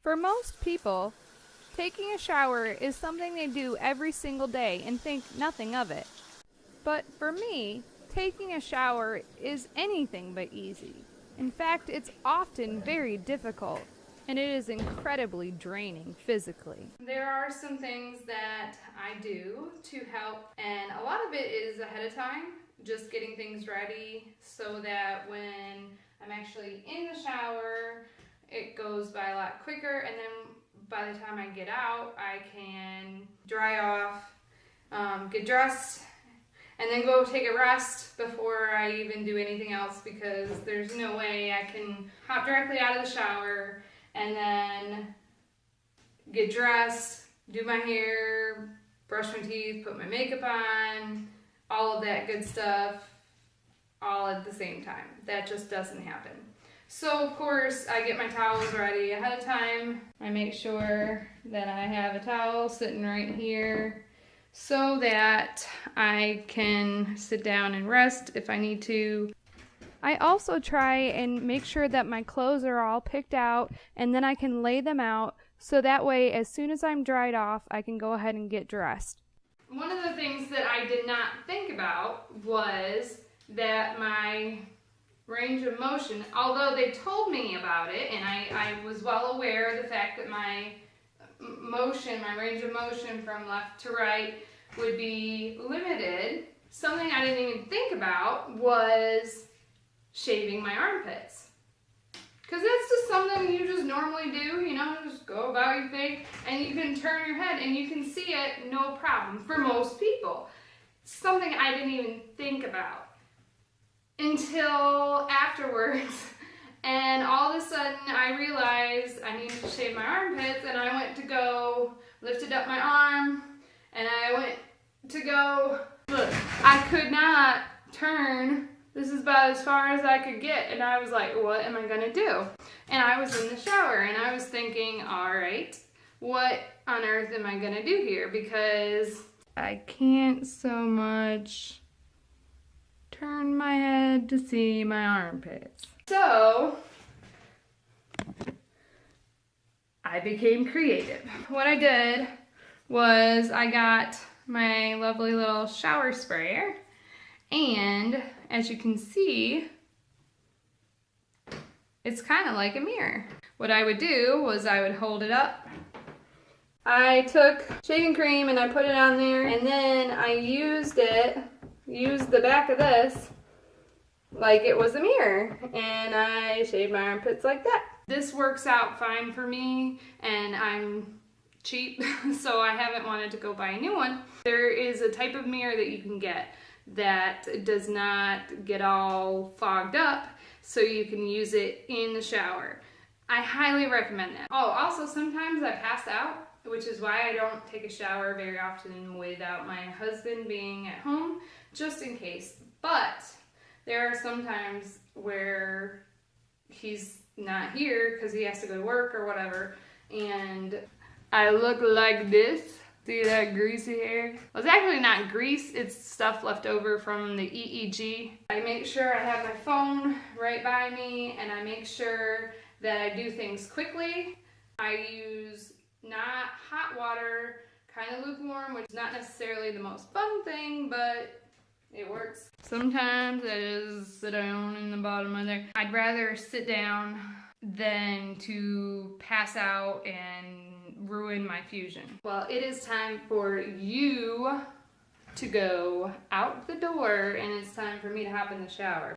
For most people, taking a shower is something they do every single day and think nothing of it. But for me, taking a shower is anything but easy. In fact, it's often very difficult, and it is incredibly draining physically. There are some things that I do to help, and a lot of it is ahead of time, just getting things ready so that when I'm actually in the shower, it goes by a lot quicker, and then by the time I get out, I can dry off, get dressed, and then go take a rest before I even do anything else, because there's no way I can hop directly out of the shower and then get dressed, do my hair, brush my teeth, put my makeup on, all of that good stuff, all at the same time. That just doesn't happen. So of course I get my towels ready ahead of time. I make sure that I have a towel sitting right here so that I can sit down and rest if I need to. I also try and make sure that my clothes are all picked out, and then I can lay them out so that way as soon as I'm dried off I can go ahead and get dressed. One of the things that I did not think about was that my range of motion, although they told me about it, and I was well aware of the fact that my range of motion from left to right would be limited, something I didn't even think about was shaving my armpits. Because that's just something you just normally do, you know, just go about your thing, and you can turn your head and you can see it, no problem, for most people. Something I didn't even think about until afterwards, and all of a sudden I realized I needed to shave my armpits, and I went to go, lifted up my arm, and I went to go, look, I could not turn. This is about as far as I could get, and I was like, what am I gonna do? And I was in the shower, and I was thinking, all right, what on earth am I gonna do here? Because I can't so much turn my head to see my armpits. So I became creative. What I did was I got my lovely little shower sprayer, and as you can see, it's kind of like a mirror. What I would do was I would hold it up. I took shaving cream and I put it on there, and then I used the back of this like it was a mirror, and I shaved my armpits like that. This works out fine for me, and I'm cheap, so I haven't wanted to go buy a new one. There is a type of mirror that you can get that does not get all fogged up, so you can use it in the shower. I highly recommend that. Oh, also sometimes I pass out, which is why I don't take a shower very often without my husband being at home, just in case. But there are some times where he's not here because he has to go to work or whatever, and I look like this. See that greasy hair? Well, it's actually not grease, it's stuff left over from the EEG. I make sure I have my phone right by me, and I make sure that I do things quickly. I use not hot water, kind of lukewarm, which is not necessarily the most fun thing, but it works. Sometimes I just sit down in the bottom of there. I'd rather sit down than to pass out and ruin my fusion. Well, it is time for you to go out the door, and it's time for me to hop in the shower.